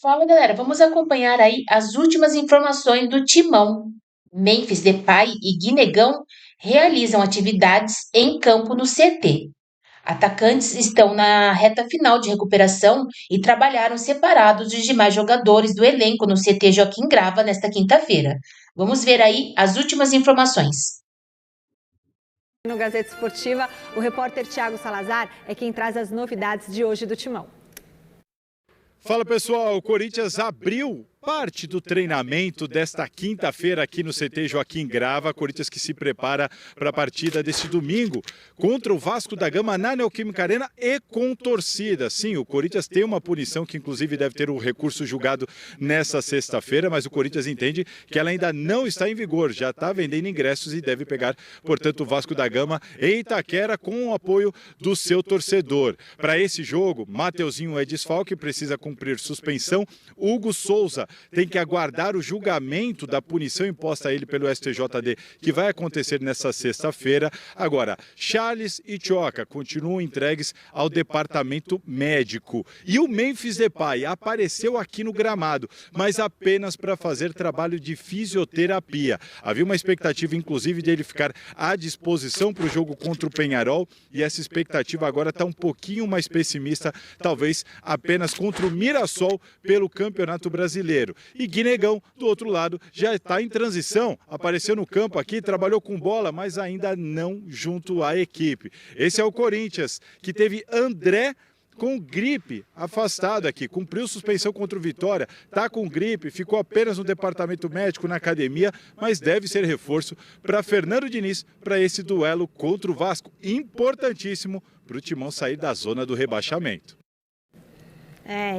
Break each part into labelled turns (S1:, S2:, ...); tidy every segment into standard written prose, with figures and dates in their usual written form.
S1: Fala galera, vamos acompanhar aí as últimas informações do Timão. Memphis Depay e Guinegão realizam atividades em campo no CT. Atacantes estão na reta final de recuperação e trabalharam separados dos demais jogadores do elenco no CT Joaquim Grava nesta quinta-feira. Vamos ver aí as últimas informações.
S2: No Gazeta Esportiva, o repórter Thiago Salazar é quem traz as novidades de hoje do Timão.
S3: Fala pessoal, o Corinthians abriu parte do treinamento desta quinta-feira aqui no CT Joaquim Grava. Corinthians que se prepara para a partida deste domingo contra o Vasco da Gama na Neoquímica Arena e com torcida. Sim, o Corinthians tem uma punição que inclusive deve ter o recurso julgado nessa sexta-feira, mas o Corinthians entende que ela ainda não está em vigor, já está vendendo ingressos e deve pegar, portanto, o Vasco da Gama em Itaquera com o apoio do seu torcedor. Para esse jogo, Mateuzinho é desfalque, precisa cumprir suspensão. Hugo Souza tem que aguardar o julgamento da punição imposta a ele pelo STJD, que vai acontecer nessa sexta-feira. Agora, Charles e Tchoca continuam entregues ao departamento médico. E o Memphis Depay apareceu aqui no gramado, mas apenas para fazer trabalho de fisioterapia. Havia uma expectativa, inclusive, de ele ficar à disposição para o jogo contra o Peñarol, e essa expectativa agora está um pouquinho mais pessimista, talvez apenas contra o Mirassol pelo Campeonato Brasileiro. E Guinegão, do outro lado, já está em transição, apareceu no campo aqui, trabalhou com bola, mas ainda não junto à equipe. Esse é o Corinthians, que teve André com gripe, afastado aqui, cumpriu suspensão contra o Vitória, está com gripe, ficou apenas no departamento médico na academia, mas deve ser reforço para Fernando Diniz, para esse duelo contra o Vasco, importantíssimo para o Timão sair da zona do rebaixamento.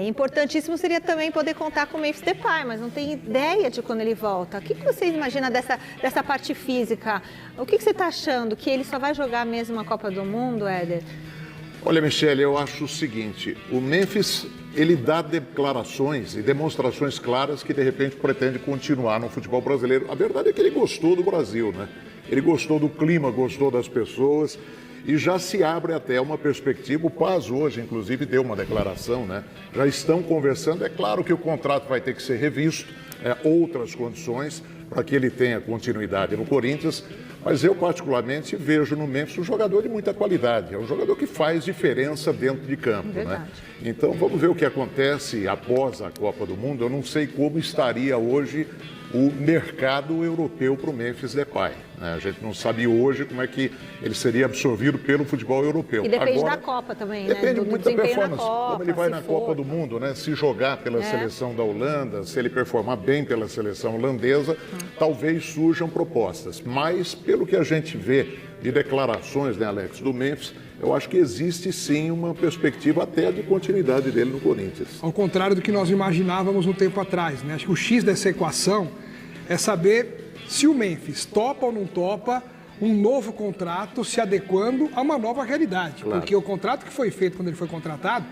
S2: Importantíssimo seria também poder contar com o Memphis Depay, mas não tem ideia de quando ele volta. O que vocês imaginam dessa parte física? O que você está achando? Que ele só vai jogar mesmo a Copa do Mundo, Éder?
S4: Olha, Michele, eu acho o seguinte, o Memphis, ele dá declarações e demonstrações claras que de repente pretende continuar no futebol brasileiro. A verdade é que ele gostou do Brasil, né? Ele gostou do clima, gostou das pessoas. E já se abre até uma perspectiva, o Paz hoje, inclusive, deu uma declaração, né? Já estão conversando, é claro que o contrato vai ter que ser revisto, outras condições para que ele tenha continuidade no Corinthians, mas eu particularmente vejo no Memphis um jogador de muita qualidade, é um jogador que faz diferença dentro de campo, né? Então vamos ver o que acontece após a Copa do Mundo. Eu não sei como estaria hoje o mercado europeu para o Memphis Depay, né? A gente não sabe hoje como é que ele seria absorvido pelo futebol europeu.
S2: E depende da Copa também, né?
S4: Depende muito da performance,
S2: Copa,
S4: como ele vai na Copa do Mundo, né? Se jogar pela seleção da Holanda, se ele performar bem pela seleção holandesa, talvez surjam propostas. Mas, pelo que a gente vê de declarações, né, Alex, do Memphis, eu acho que existe sim uma perspectiva até de continuidade dele no Corinthians.
S5: Ao contrário do que nós imaginávamos um tempo atrás, né? Acho que o X dessa equação é saber se o Memphis topa ou não topa um novo contrato se adequando a uma nova realidade. Claro. Porque o contrato que foi feito quando ele foi contratado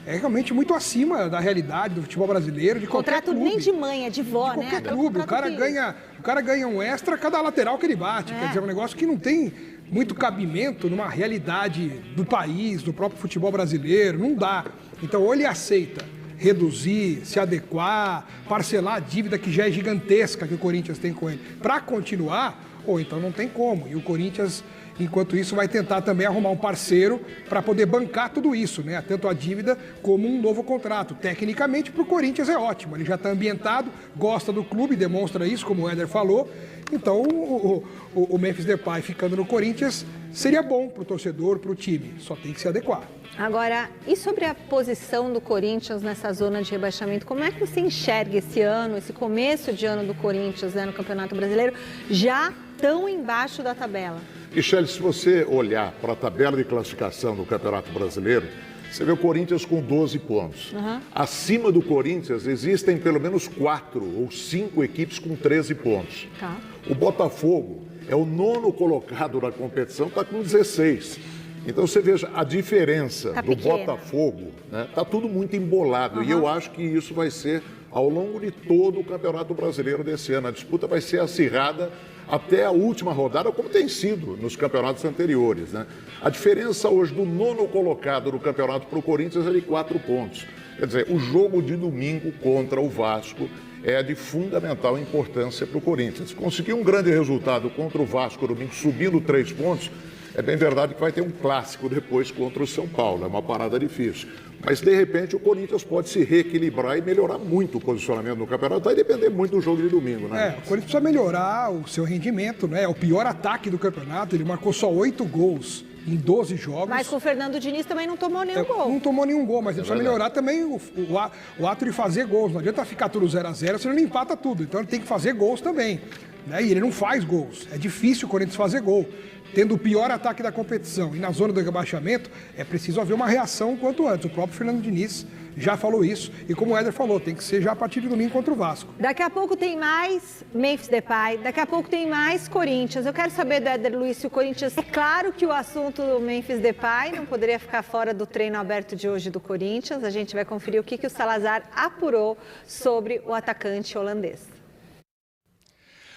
S5: é realmente muito acima da realidade do futebol brasileiro, de qualquer clube.
S2: Nem de mãe, é de vó,
S5: de qualquer clube. O cara ganha um extra a cada lateral que ele bate. Quer dizer, é um negócio que não tem muito cabimento numa realidade do país, do próprio futebol brasileiro. Não dá. Então, ou ele aceita reduzir, se adequar, parcelar a dívida que já é gigantesca que o Corinthians tem com ele, para continuar, ou então não tem como. E o Corinthians, enquanto isso, vai tentar também arrumar um parceiro para poder bancar tudo isso, né? Tanto a dívida como um novo contrato. Tecnicamente, para o Corinthians é ótimo. Ele já está ambientado, gosta do clube, demonstra isso, como o Éder falou. Então, o Memphis Depay ficando no Corinthians seria bom para o torcedor, para o time. Só tem que se adequar.
S2: Agora, e sobre a posição do Corinthians nessa zona de rebaixamento? Como é que você enxerga esse ano, esse começo de ano do Corinthians, né, no Campeonato Brasileiro, já tão embaixo da tabela?
S4: Michele, se você olhar para a tabela de classificação do Campeonato Brasileiro, você vê o Corinthians com 12 pontos. Acima do Corinthians existem pelo menos 4 ou 5 equipes com 13 pontos.
S2: Tá.
S4: O Botafogo é o 9º colocado na competição, está com 16. Então você veja a diferença do Botafogo, né? Tá tudo muito embolado e eu acho que isso vai ser ao longo de todo o Campeonato Brasileiro desse ano. A disputa vai ser acirrada até a última rodada, como tem sido nos campeonatos anteriores, né? A diferença hoje do 9º colocado no campeonato para o Corinthians é de 4 pontos. Quer dizer, o jogo de domingo contra o Vasco é de fundamental importância para o Corinthians. Conseguir um grande resultado contra o Vasco domingo, subindo 3 pontos, é bem verdade que vai ter um clássico depois contra o São Paulo, é uma parada difícil. Mas, de repente, o Corinthians pode se reequilibrar e melhorar muito o posicionamento no campeonato. Vai depender muito do jogo de domingo, né?
S5: O Corinthians precisa melhorar o seu rendimento, né? É o pior ataque do campeonato, ele marcou só 8 gols em 12 jogos.
S2: Mas com o Fernando Diniz também não tomou nenhum gol.
S5: Não tomou nenhum gol, mas ele precisa melhorar também o ato de fazer gols. Não adianta ficar tudo 0-0, senão ele empata tudo. Então ele tem que fazer gols também, né? E ele não faz gols. É difícil o Corinthians fazer gol. Tendo o pior ataque da competição e na zona do rebaixamento, é preciso haver uma reação o quanto antes. O próprio Fernando Diniz já falou isso. E como o Éder falou, tem que ser já a partir de domingo contra o Vasco.
S2: Daqui a pouco tem mais Memphis Depay, daqui a pouco tem mais Corinthians. Eu quero saber do Éder Luiz se o Corinthians... É claro que o assunto do Memphis Depay não poderia ficar fora do treino aberto de hoje do Corinthians. A gente vai conferir o que o Salazar apurou sobre o atacante holandês.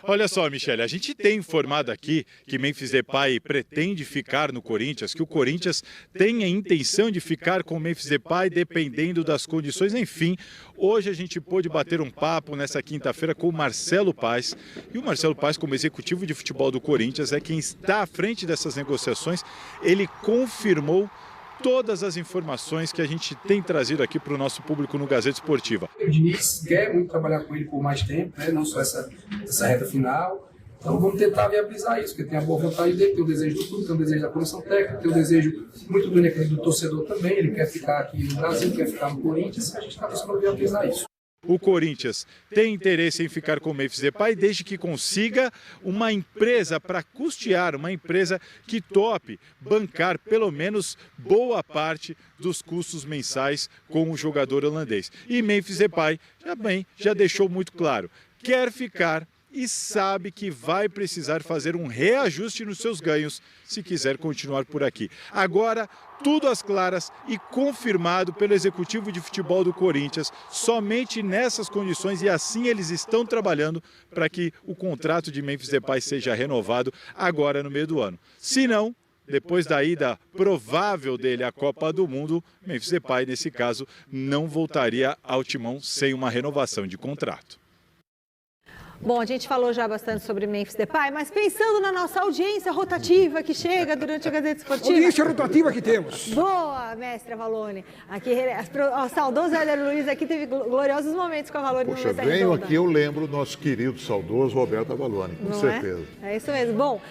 S3: Olha só, Michele, a gente tem informado aqui que Memphis Depay pretende ficar no Corinthians, que o Corinthians tem a intenção de ficar com o Memphis Depay dependendo das condições. Enfim, hoje a gente pôde bater um papo nessa quinta-feira com o Marcelo Paes. E o Marcelo Paes, como executivo de futebol do Corinthians, é quem está à frente dessas negociações. Ele confirmou todas as informações que a gente tem trazido aqui para o nosso público no Gazeta Esportiva.
S6: O Diniz quer muito trabalhar com ele por mais tempo, né? Não só essa reta final. Então vamos tentar viabilizar isso, porque tem a boa vontade dele, tem o desejo do clube, tem o desejo da comissão técnica, tem o desejo muito do torcedor também. Ele quer ficar aqui no Brasil, quer ficar no Corinthians, a gente está buscando viabilizar isso.
S3: O Corinthians tem interesse em ficar com o Memphis Depay desde que consiga uma empresa para custear, uma empresa que tope bancar pelo menos boa parte dos custos mensais com o jogador holandês. E Memphis Depay já deixou muito claro, quer ficar e sabe que vai precisar fazer um reajuste nos seus ganhos se quiser continuar por aqui. Agora, tudo às claras e confirmado pelo executivo de futebol do Corinthians, somente nessas condições, e assim eles estão trabalhando para que o contrato de Memphis Depay seja renovado agora no meio do ano. Se não, depois da ida provável dele à Copa do Mundo, Memphis Depay, nesse caso, não voltaria ao timão sem uma renovação de contrato.
S2: Bom, a gente falou já bastante sobre Memphis Depay, mas pensando na nossa audiência rotativa que chega durante a Gazeta Esportiva...
S5: Audiência rotativa que temos.
S2: Boa, mestre Avalone. Aqui, o saudoso Éder Luiz aqui teve gloriosos momentos com a Avalone.
S4: Poxa, venho aqui, eu lembro do nosso querido, saudoso Roberto Avalone, com certeza.
S2: É isso mesmo. Bom,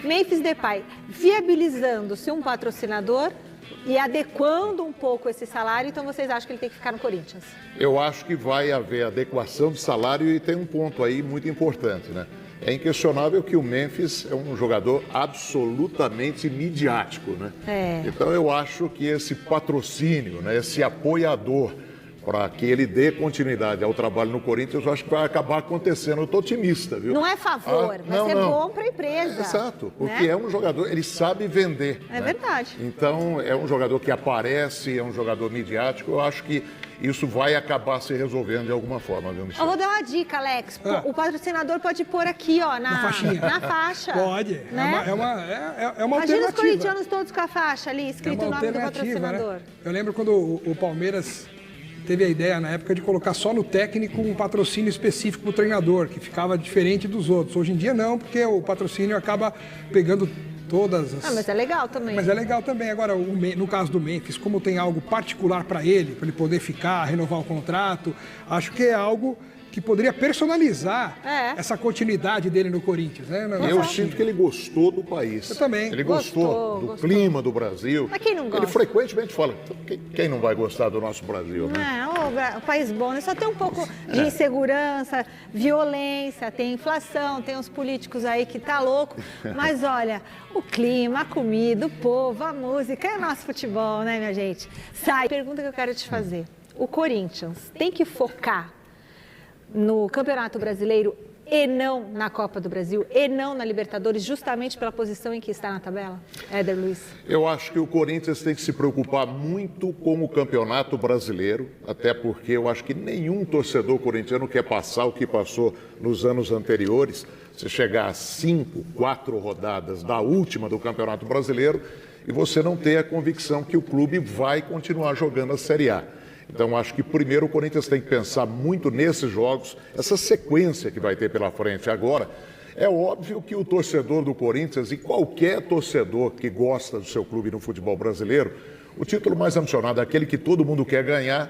S2: Memphis Depay viabilizando-se um patrocinador e adequando um pouco esse salário, então vocês acham que ele tem que ficar no Corinthians?
S4: Eu acho que vai haver adequação de salário e tem um ponto aí muito importante, né? É inquestionável que o Memphis é um jogador absolutamente midiático, né? Então eu acho que esse patrocínio, né, esse apoiador, para que ele dê continuidade ao trabalho no Corinthians, eu acho que vai acabar acontecendo. Eu estou otimista, viu?
S2: Não é favor, vai ser bom para a empresa.
S4: Exato, porque é um jogador, ele sabe vender.
S2: É verdade.
S4: Então, é um jogador que aparece, é um jogador midiático. Eu acho que isso vai acabar se resolvendo de alguma forma, viu, Michel?
S2: Eu vou dar uma dica, Alex. O patrocinador pode pôr aqui, ó, na faixa.
S5: Pode.
S2: Né?
S5: É uma
S2: Imagina
S5: alternativa.
S2: os corintianos todos com a faixa ali, escrito o nome do patrocinador.
S5: Né? Eu lembro quando o Palmeiras teve a ideia na época de colocar só no técnico um patrocínio específico para o treinador, que ficava diferente dos outros. Hoje em dia não, porque o patrocínio acaba pegando todas as...
S2: mas é legal também.
S5: Mas é legal também. Agora, no caso do Memphis, como tem algo particular para ele poder ficar, renovar o contrato, acho que é algo que poderia personalizar essa continuidade dele no Corinthians. Né?
S4: Eu sinto que ele gostou do país.
S5: Eu também.
S4: Ele gostou do clima do Brasil.
S2: Mas quem não gosta?
S4: Ele frequentemente fala, quem não vai gostar do nosso Brasil, né?
S2: O país bom, né? Só tem um pouco de insegurança, violência, tem inflação, tem uns políticos aí que tá louco. Mas olha, o clima, a comida, o povo, a música, é nosso futebol, né, minha gente? Pergunta que eu quero te fazer. O Corinthians tem que focar no Campeonato Brasileiro e não na Copa do Brasil, e não na Libertadores, justamente pela posição em que está na tabela? Éder Luiz.
S4: Eu acho que o Corinthians tem que se preocupar muito com o Campeonato Brasileiro, até porque eu acho que nenhum torcedor corintiano quer passar o que passou nos anos anteriores, você chegar a 4 rodadas da última do Campeonato Brasileiro e você não ter a convicção que o clube vai continuar jogando a Série A. Então, acho que primeiro o Corinthians tem que pensar muito nesses jogos, essa sequência que vai ter pela frente agora. É óbvio que o torcedor do Corinthians e qualquer torcedor que gosta do seu clube no futebol brasileiro, o título mais ambicionado, aquele que todo mundo quer ganhar,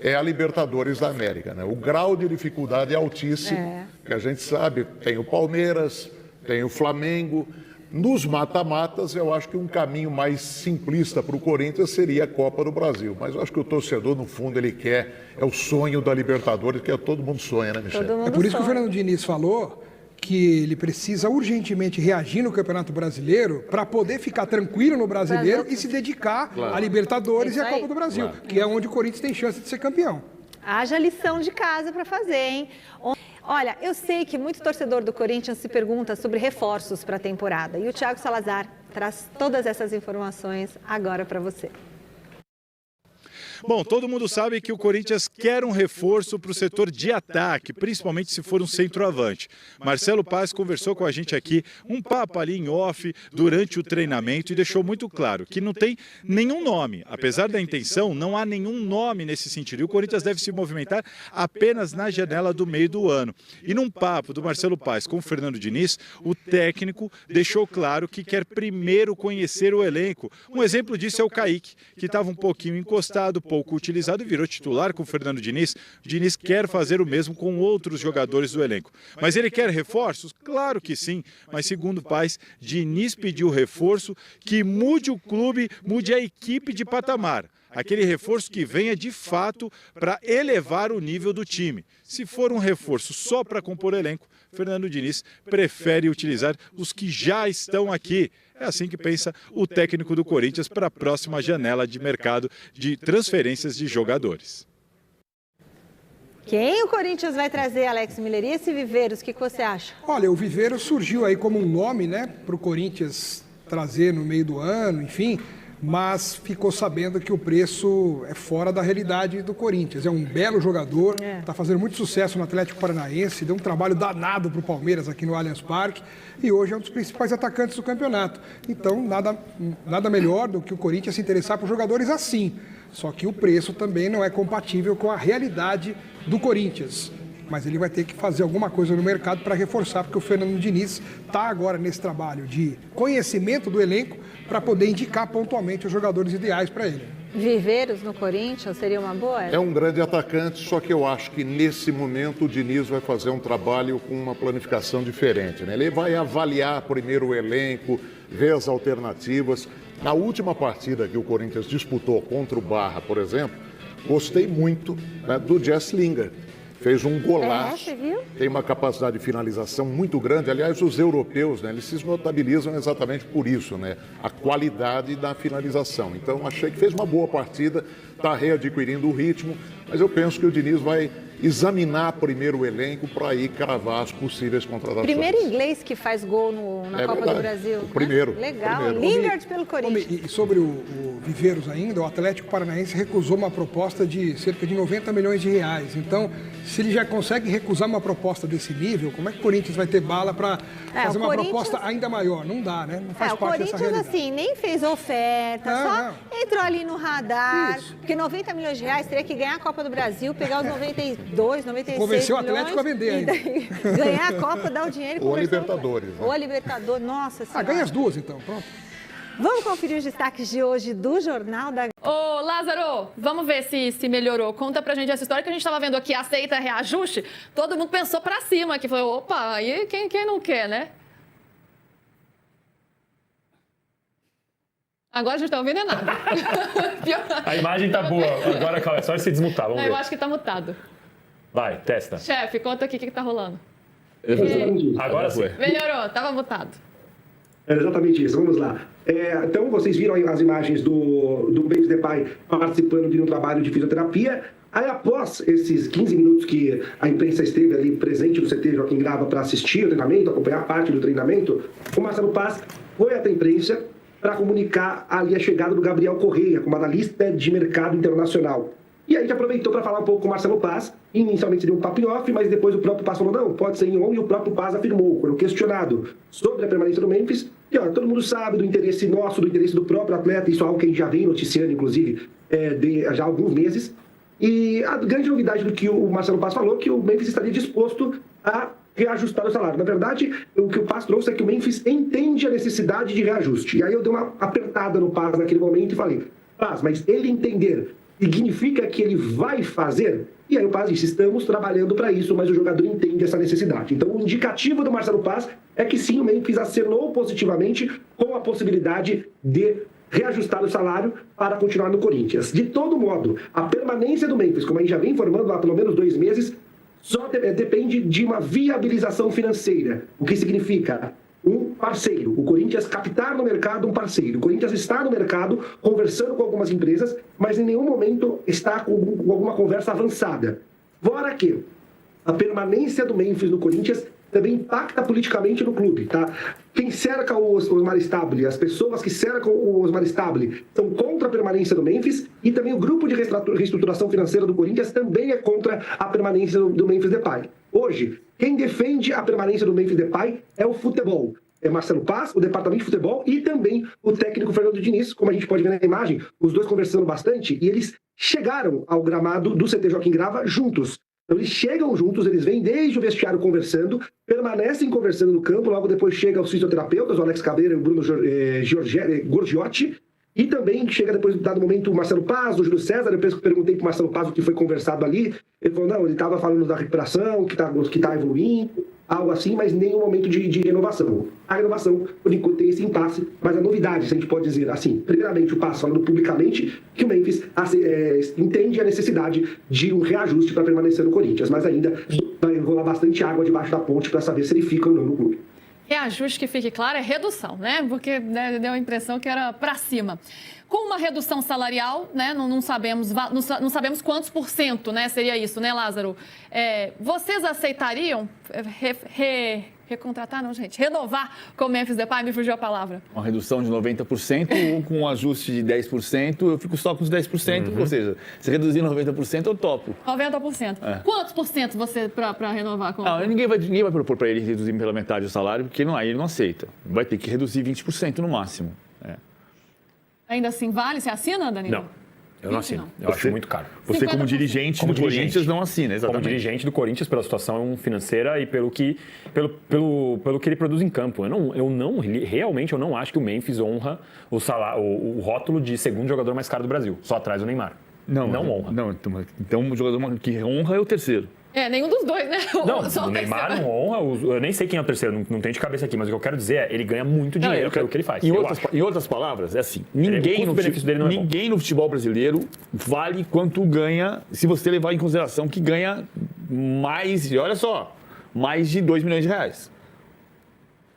S4: é a Libertadores da América, né? O grau de dificuldade é altíssimo, que a gente sabe, tem o Palmeiras, tem o Flamengo. Nos mata-matas, eu acho que um caminho mais simplista para o Corinthians seria a Copa do Brasil. Mas eu acho que o torcedor, no fundo, ele quer, é o sonho da Libertadores, que todo mundo sonha, né, Michel?
S5: É por isso que o Fernando Diniz falou que ele precisa urgentemente reagir no Campeonato Brasileiro para poder ficar tranquilo no Brasileiro e se dedicar à Libertadores e à Copa do Brasil, que é onde o Corinthians tem chance de ser campeão.
S2: Haja lição de casa para fazer, hein? Olha, eu sei que muito torcedor do Corinthians se pergunta sobre reforços para a temporada. E o Thiago Salazar traz todas essas informações agora para você.
S3: Bom, todo mundo sabe que o Corinthians quer um reforço para o setor de ataque, principalmente se for um centroavante. Marcelo Paz conversou com a gente aqui, um papo ali em off, durante o treinamento, e deixou muito claro que não tem nenhum nome. Apesar da intenção, não há nenhum nome nesse sentido. E o Corinthians deve se movimentar apenas na janela do meio do ano. E num papo do Marcelo Paz com o Fernando Diniz, o técnico deixou claro que quer primeiro conhecer o elenco. Um exemplo disso é o Kaique, que estava um pouquinho encostado, pouco utilizado e virou titular com o Fernando Diniz. O Diniz quer fazer o mesmo com outros jogadores do elenco. Mas ele quer reforços? Claro que sim. Mas segundo o Paz, Diniz pediu reforço que mude o clube, mude a equipe de patamar. Aquele reforço que venha de fato para elevar o nível do time. Se for um reforço só para compor elenco, Fernando Diniz prefere utilizar os que já estão aqui. É assim que pensa o técnico do Corinthians para a próxima janela de mercado de transferências de jogadores.
S2: Quem o Corinthians vai trazer, Alex Miller? E esse Viveiros, o que você acha?
S5: Olha, o Viveiros surgiu aí como um nome, né, para o Corinthians trazer no meio do ano, enfim, mas ficou sabendo que o preço é fora da realidade do Corinthians. É um belo jogador, está fazendo muito sucesso no Atlético Paranaense, deu um trabalho danado para o Palmeiras aqui no Allianz Parque e hoje é um dos principais atacantes do campeonato. Então, nada melhor do que o Corinthians se interessar por jogadores assim. Só que o preço também não é compatível com a realidade do Corinthians. Mas ele vai ter que fazer alguma coisa no mercado para reforçar, porque o Fernando Diniz está agora nesse trabalho de conhecimento do elenco para poder indicar pontualmente os jogadores ideais para ele.
S2: Viveiros no Corinthians seria uma boa?
S4: É um grande atacante, só que eu acho que nesse momento o Diniz vai fazer um trabalho com uma planificação diferente, né? Ele vai avaliar primeiro o elenco, ver as alternativas. Na última partida que o Corinthians disputou contra o Barra, por exemplo, gostei muito, né, do Jess Lingard. Fez um golaço, tem uma capacidade de finalização muito grande. Aliás, os europeus, né, eles se notabilizam exatamente por isso, né? A qualidade da finalização. Então, achei que fez uma boa partida, está readquirindo o ritmo, mas eu penso que o Diniz vai examinar primeiro o elenco para aí cravar as possíveis contratações.
S2: Primeiro inglês que faz gol na Copa do Brasil.
S4: O primeiro.
S2: Legal, Lingard pelo Corinthians.
S5: E sobre o Viveiros ainda, o Atlético Paranaense recusou uma proposta de cerca de 90 milhões de reais. Então, se ele já consegue recusar uma proposta desse nível, como é que o Corinthians vai ter bala para fazer uma proposta ainda maior? Não dá, né? Não faz parte dessa realidade.
S2: O Corinthians, assim, nem fez oferta, só entrou ali no radar. Isso. Porque 90 milhões de reais teria que ganhar a Copa do Brasil, pegar os 92, 96
S5: Convenceu
S2: milhões.
S5: o Atlético a vender ainda.
S2: Ganhar a Copa, dar o dinheiro e
S4: Ou a Libertadores. Né?
S2: Ou a Libertadores, nossa senhora.
S5: Ganha as duas então, pronto.
S2: Vamos conferir os destaques de hoje do Jornal da...
S7: Ô, Lázaro, vamos ver se melhorou. Conta pra gente essa história que a gente tava vendo aqui, aceita reajuste. Todo mundo pensou pra cima, que foi, opa, aí quem não quer, né? Agora a gente tá ouvindo é nada.
S8: A imagem tá boa, agora calma, é só se desmutar, vamos ver.
S7: Eu acho que tá mutado.
S8: Vai, testa.
S7: Chefe, conta aqui o que tá rolando.
S8: Agora sim.
S7: Melhorou, tava mutado.
S9: É exatamente isso, vamos lá. Então, vocês viram aí as imagens do Memphis Depay participando de um trabalho de fisioterapia. Aí, após esses 15 minutos que a imprensa esteve ali presente no CT Joaquim Grava para assistir o treinamento, acompanhar parte do treinamento, o Marcelo Paz foi até a imprensa para comunicar ali a chegada do Gabriel Correia, como analista de mercado internacional. E aí a gente aproveitou para falar um pouco com o Marcelo Paz. Inicialmente seria um papo em off, mas depois o próprio Paz falou, não, pode ser em on, e o próprio Paz afirmou, quando questionado sobre a permanência do Memphis, e olha, todo mundo sabe do interesse nosso, do interesse do próprio atleta, isso é algo que a gente já vem noticiando, inclusive, já há alguns meses, E a grande novidade do que o Marcelo Paz falou, que o Memphis estaria disposto a reajustar o salário. Na verdade, o que o Paz trouxe é que o Memphis entende a necessidade de reajuste. E aí eu dei uma apertada no Paz naquele momento e falei, Paz, mas ele entender significa que ele vai fazer? E aí o Paz disse, estamos trabalhando para isso, mas o jogador entende essa necessidade. Então o indicativo do Marcelo Paz é que sim, o Memphis acenou positivamente com a possibilidade de reajustar o salário para continuar no Corinthians. De todo modo, a permanência do Memphis, como a gente já vem informando há pelo menos 2 meses, só depende de uma viabilização financeira. O que significa um parceiro. O Corinthians captar no mercado um parceiro. O Corinthians está no mercado conversando com algumas empresas, mas em nenhum momento está com alguma conversa avançada. Fora que a permanência do Memphis no Corinthians também impacta politicamente no clube, tá? Quem cerca o Osmar Stabile, as pessoas que cercam o Osmar Stabile são contra a permanência do Memphis e também o grupo de reestruturação financeira do Corinthians também é contra a permanência do Memphis Depay. Hoje, quem defende a permanência do Memphis Depay é o futebol. É Marcelo Paz, o departamento de futebol e também o técnico Fernando Diniz, como a gente pode ver na imagem, os dois conversando bastante e eles chegaram ao gramado do CT Joaquim Grava juntos. Então eles chegam juntos, eles vêm desde o vestiário conversando, permanecem conversando no campo, logo depois chegam os fisioterapeutas, o Alex Cabreira e o Bruno Gorgiotti, e também chega depois, dado momento, o Marcelo Paz, o Júlio César. Depois que eu perguntei para o Marcelo Paz o que foi conversado ali, ele falou, não, ele estava falando da recuperação, que tá evoluindo, algo assim, mas nenhum momento de renovação. A renovação, por enquanto, tem esse impasse, mas a novidade, se a gente pode dizer assim, primeiramente o Paz falando publicamente que o Memphis entende a necessidade de um reajuste para permanecer no Corinthians, mas ainda vai rolar bastante água debaixo da ponte para saber se ele fica ou não no clube.
S7: Reajuste, que fique claro, é redução, né? Porque deu a impressão que era para cima. Com uma redução salarial, né? Não sabemos quantos por cento, né? Seria isso, né, Lázaro? Vocês aceitariam recontratar, não, gente? Renovar com o Memphis Depay? Me fugiu a palavra.
S10: Uma redução de 90% ou com um ajuste de 10%, eu fico só com os 10%, ou seja, se reduzir 90%, eu topo.
S7: 90%. Quantos por cento você para renovar com?
S10: Não, ninguém vai propor para ele reduzir pela metade o salário, porque aí ele não aceita. Vai ter que reduzir 20% no máximo.
S7: Ainda assim vale? Você assina, Danilo?
S8: Não, eu não assino. Eu acho muito caro.
S10: Você, como dirigente do Corinthians, não assina, exatamente.
S8: Como dirigente do Corinthians, pela situação financeira e pelo que ele produz em campo. Realmente eu não acho que o Memphis honra o rótulo de segundo jogador mais caro do Brasil, só atrás do Neymar. Não honra.
S10: Não, então o jogador que honra é o terceiro.
S7: Nenhum dos dois, né?
S8: Não, o Neymar não honra, eu nem sei quem é o terceiro, não tem de cabeça aqui, mas o que eu quero dizer é, ele ganha muito dinheiro pelo que ele faz.
S10: Em outras palavras, é assim, ninguém no futebol brasileiro vale quanto ganha, se você levar em consideração que ganha mais, olha só, mais de 2 milhões de reais.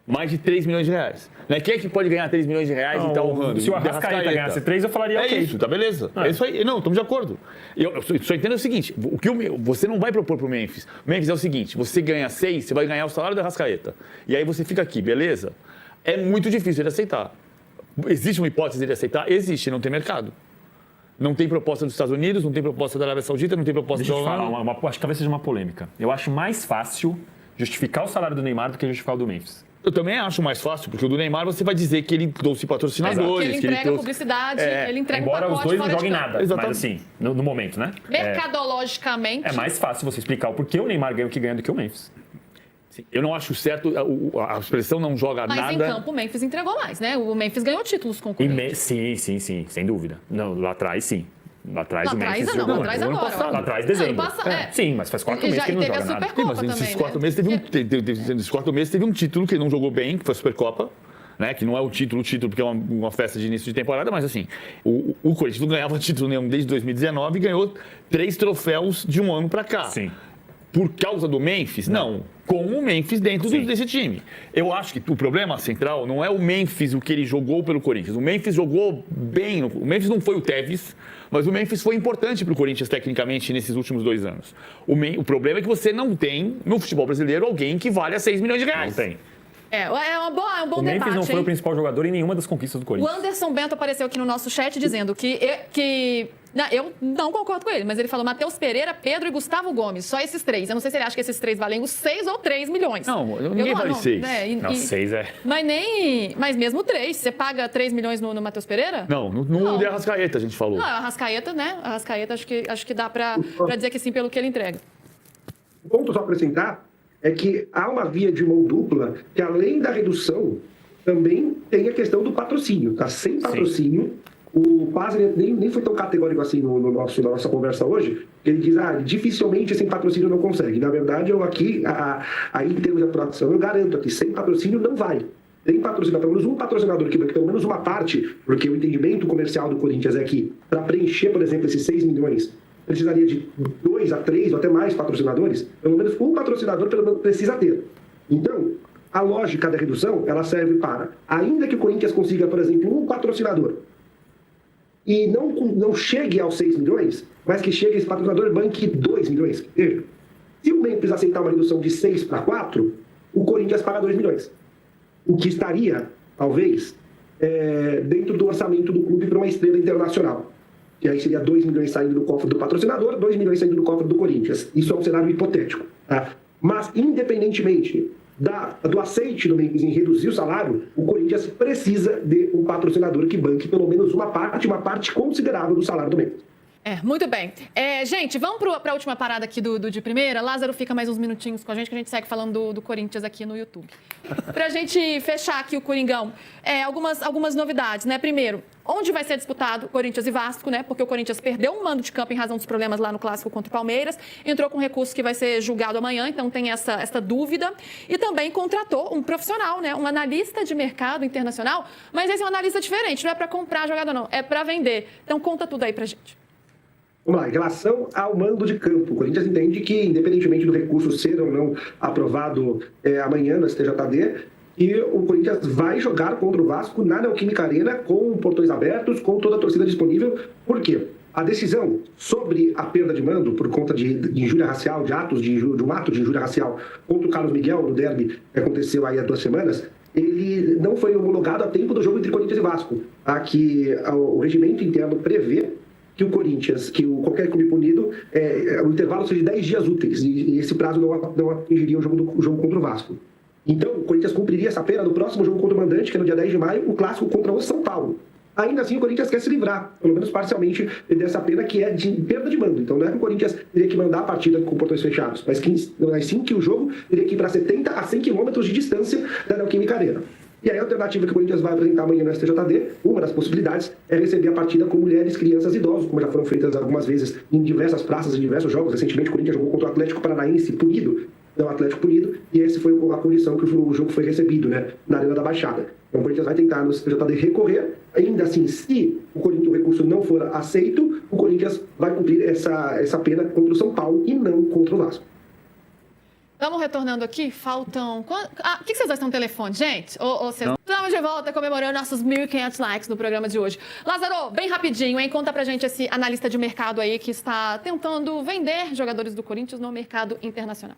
S10: Mais de 3 milhões de reais. Quem é que pode ganhar 3 milhões de reais e tá honrando?
S8: Se o Arrascaeta ganhasse 3, eu falaria ok.
S10: É isso, tá beleza. É isso aí. Não, estamos de acordo. Eu só entendo o seguinte, você não vai propor pro Memphis. O Memphis é o seguinte, você ganha 6, você vai ganhar o salário do Arrascaeta. E aí você fica aqui, beleza? É muito difícil ele aceitar. Existe uma hipótese dele aceitar? Existe, não tem mercado. Não tem proposta dos Estados Unidos, não tem proposta da Arábia Saudita, não tem proposta da Holanda.
S8: Acho que talvez seja uma polêmica. Eu acho mais fácil justificar o salário do Neymar do que justificar o do Memphis.
S10: Eu também acho mais fácil, porque o do Neymar você vai dizer que ele trouxe patrocinadores.
S7: Que ele entrega publicidade, ele entrega
S8: embora os dois não joguem nada,
S10: exatamente.
S8: Mas assim, no momento, né?
S7: Mercadologicamente.
S8: É mais fácil você explicar o porquê o Neymar ganha o que ganha do que o Memphis.
S10: Sim, eu não acho certo, a expressão não joga nada.
S7: Mas em campo o Memphis entregou mais, né? O Memphis ganhou títulos com o Corinthians.
S8: Sim, sem dúvida. Não, lá atrás, sim. Lá atrás o Memphis
S7: jogou. Lá atrás agora.
S8: Lá atrás, dezembro. Sim, mas faz 4 meses que ele não joga nada.
S7: Sim, mas
S10: nesses 4 meses teve um título que ele não jogou bem, que foi a Supercopa. Que não é o título porque é uma festa de início de temporada, mas assim, o Corinthians não ganhava título nenhum desde 2019 e ganhou 3 troféus de um ano para cá.
S8: Sim.
S10: Por causa do Memphis? Não. Com o Memphis dentro desse time. Eu acho que o problema central não é o Memphis, o que ele jogou pelo Corinthians. O Memphis jogou bem. O Memphis não foi o Tevez, mas o Memphis foi importante para o Corinthians tecnicamente nesses últimos 2 anos. O problema é que você não tem, no futebol brasileiro, alguém que valha 6 milhões de reais.
S8: Não tem.
S7: É um bom
S8: O Memphis
S7: debate,
S8: não foi
S7: hein?
S8: o principal jogador em nenhuma das conquistas do
S7: O
S8: Corinthians.
S7: Anderson Bento apareceu aqui no nosso chat dizendo que não, eu não concordo com ele, mas ele falou Matheus Pereira, Pedro e Gustavo Gomes, só esses três. Eu não sei se ele acha que esses três valem os 6 ou 3 milhões.
S10: Não, ninguém vale 6.
S8: Não, 6 é.
S7: Mas mesmo 3, você paga 3 milhões no Matheus Pereira?
S10: Não, no de Arrascaeta a gente falou.
S7: Não, a Arrascaeta, né? A Arrascaeta acho que dá pra dizer que sim pelo que ele entrega.
S9: O ponto só acrescentar é que há uma via de mão dupla que, além da redução, também tem a questão do patrocínio. Tá? Sem patrocínio, o Paz nem foi tão categórico assim na nossa conversa hoje, que ele diz, dificilmente sem patrocínio não consegue. Na verdade, eu aqui, aí em termos de atuação, eu garanto que sem patrocínio não vai. Tem patrocinador, pelo menos um patrocinador que pelo menos uma parte, porque o entendimento comercial do Corinthians é que, para preencher, por exemplo, esses 6 milhões, precisaria de 2 a 3 ou até mais patrocinadores, pelo menos um patrocinador pelo menos precisa ter. Então, a lógica da redução, ela serve para, ainda que o Corinthians consiga, por exemplo, um patrocinador e não chegue aos 6 milhões, mas que chegue esse patrocinador banque 2 milhões. Veja, se o Memphis aceitar uma redução de 6 para 4, o Corinthians paga 2 milhões. O que estaria, talvez, dentro do orçamento do clube para uma estrela internacional. E aí seria 2 milhões saindo do cofre do patrocinador, 2 milhões saindo do cofre do Corinthians. Isso é um cenário hipotético. Tá? Mas, independentemente do aceite do Memphis em reduzir o salário, o Corinthians precisa de um patrocinador que banque pelo menos uma parte considerável do salário do Memphis.
S7: Muito bem. Gente, vamos para a última parada aqui do de primeira. Lázaro fica mais uns minutinhos com a gente, que a gente segue falando do Corinthians aqui no YouTube. Para a gente fechar aqui o Coringão, algumas novidades, né? Primeiro, onde vai ser disputado Corinthians e Vasco, né? Porque o Corinthians perdeu um mando de campo em razão dos problemas lá no Clássico contra o Palmeiras, entrou com recurso que vai ser julgado amanhã, então tem essa dúvida. E também contratou um profissional, né? Um analista de mercado internacional, mas esse é um analista diferente, não é para comprar jogador não, é para vender. Então conta tudo aí pra gente.
S9: Vamos lá, em relação ao mando de campo, o Corinthians entende que, independentemente do recurso ser ou não aprovado amanhã no STJD, e o Corinthians vai jogar contra o Vasco na Neoquímica Arena, com portões abertos, com toda a torcida disponível. Por quê? A decisão sobre a perda de mando por conta de injúria racial, de um ato de injúria racial contra o Carlos Miguel no derby que aconteceu aí há 2 semanas, ele não foi homologado a tempo do jogo entre Corinthians e Vasco. Que o regimento interno prevê que o Corinthians, qualquer clube punido, o intervalo seja de 10 dias úteis, e esse prazo não atingiria o jogo contra o Vasco. Então, o Corinthians cumpriria essa pena no próximo jogo contra o mandante, que é no dia 10 de maio, o clássico contra o São Paulo. Ainda assim, o Corinthians quer se livrar, pelo menos parcialmente, dessa pena que é de perda de mando. Então, não é que o Corinthians teria que mandar a partida com portões fechados, mas sim que o jogo teria que ir para 70 a 100 quilômetros de distância da Neoquímica Arena. E aí a alternativa que o Corinthians vai apresentar amanhã no STJD, uma das possibilidades, é receber a partida com mulheres, crianças e idosos, como já foram feitas algumas vezes em diversas praças, em diversos jogos. Recentemente o Corinthians jogou contra o Atlético Paranaense punido, e essa foi a condição que o jogo foi recebido, né, na Arena da Baixada. Então o Corinthians vai tentar no STJD recorrer, ainda assim, se o recurso não for aceito, o Corinthians vai cumprir essa pena contra o São Paulo e não contra o Vasco.
S7: Vamos retornando aqui, faltam... O que vocês dois estão no telefone, gente? Ou vocês... Estamos de volta comemorando nossos 1.500 likes no programa de hoje. Lázaro, bem rapidinho, hein? Conta pra gente esse analista de mercado aí que está tentando vender jogadores do Corinthians no mercado internacional.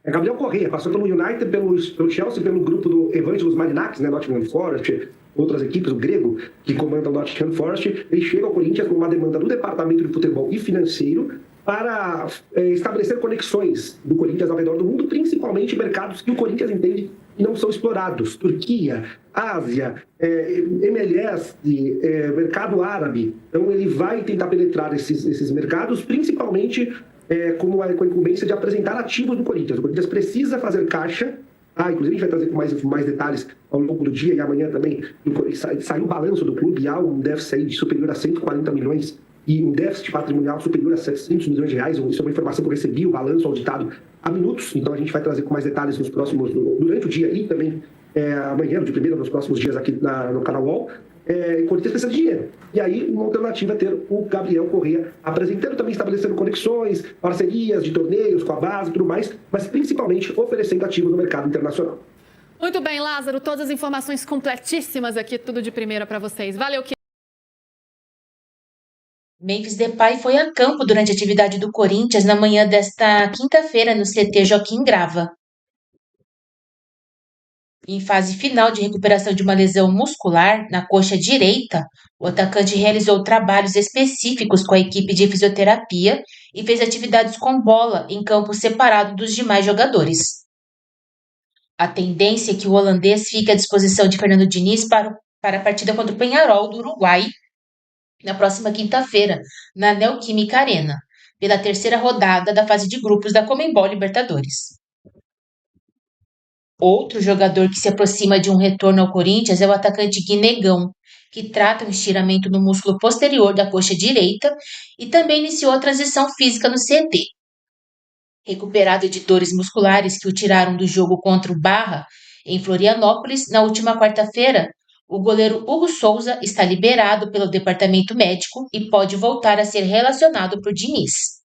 S9: Gabriel Corrêa passou pelo United, pelo Chelsea, pelo grupo do Evangelos Marinakis, né, Nottingham Forest, outras equipes, o grego, que comanda o Nottingham Forest. Ele chega ao Corinthians com uma demanda do departamento de futebol e financeiro para estabelecer conexões do Corinthians ao redor do mundo, principalmente mercados que o Corinthians entende que não são explorados. Turquia, Ásia, MLS, mercado árabe. Então ele vai tentar penetrar esses mercados, principalmente com a incumbência de apresentar ativos do Corinthians. O Corinthians precisa fazer caixa. Inclusive a gente vai trazer com mais detalhes ao longo do dia, e amanhã também saiu o balanço do clube, há um déficit de superior a 140 milhões e um déficit patrimonial superior a 700 milhões de reais. Isso é uma informação que eu recebi, o balanço auditado há minutos, então a gente vai trazer com mais detalhes durante o dia e também amanhã, de primeira, nos próximos dias aqui no canal UOL. O Corinthians precisa de dinheiro. E aí, uma alternativa é ter o Gabriel Corrêa apresentando, também estabelecendo conexões, parcerias de torneios com a base e tudo mais, mas principalmente oferecendo ativos no mercado internacional.
S7: Muito bem, Lázaro, todas as informações completíssimas aqui, tudo de primeira para vocês. Valeu, que
S1: Memphis Depay foi a campo durante a atividade do Corinthians na manhã desta quinta-feira no CT Joaquim Grava. Em fase final de recuperação de uma lesão muscular na coxa direita, o atacante realizou trabalhos específicos com a equipe de fisioterapia e fez atividades com bola em campo separado dos demais jogadores. A tendência é que o holandês fique à disposição de Fernando Diniz para a partida contra o Peñarol do Uruguai na próxima quinta-feira, na Neoquímica Arena, pela terceira rodada da fase de grupos da Conmebol Libertadores. Outro jogador que se aproxima de um retorno ao Corinthians é o atacante Guinegão, que trata um estiramento no músculo posterior da coxa direita e também iniciou a transição física no CT. Recuperado de dores musculares que o tiraram do jogo contra o Barra, em Florianópolis, na última quarta-feira, o goleiro Hugo Souza está liberado pelo departamento médico e pode voltar a ser relacionado por Diniz.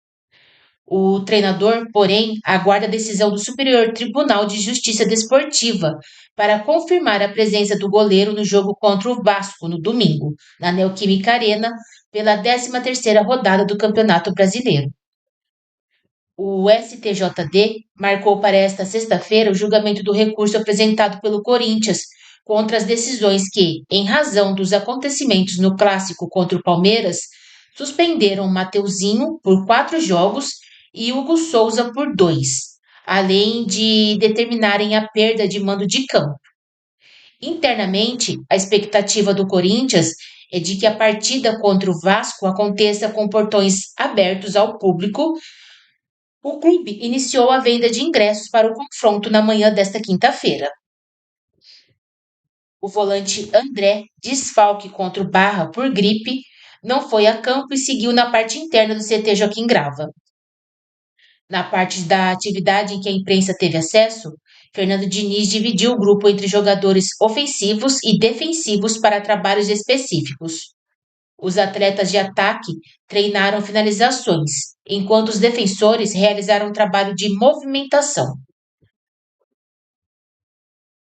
S1: O treinador, porém, aguarda a decisão do Superior Tribunal de Justiça Desportiva para confirmar a presença do goleiro no jogo contra o Vasco no domingo, na Neoquímica Arena, pela 13ª rodada do Campeonato Brasileiro. O STJD marcou para esta sexta-feira o julgamento do recurso apresentado pelo Corinthians contra as decisões que, em razão dos acontecimentos no clássico contra o Palmeiras, suspenderam Mateuzinho por 4 jogos e Hugo Souza por 2, além de determinarem a perda de mando de campo. Internamente, a expectativa do Corinthians é de que a partida contra o Vasco aconteça com portões abertos ao público. O clube iniciou a venda de ingressos para o confronto na manhã desta quinta-feira. O volante André, desfalque contra o Barra por gripe, não foi a campo e seguiu na parte interna do CT Joaquim Grava. Na parte da atividade em que a imprensa teve acesso, Fernando Diniz dividiu o grupo entre jogadores ofensivos e defensivos para trabalhos específicos. Os atletas de ataque treinaram finalizações, enquanto os defensores realizaram trabalho de movimentação.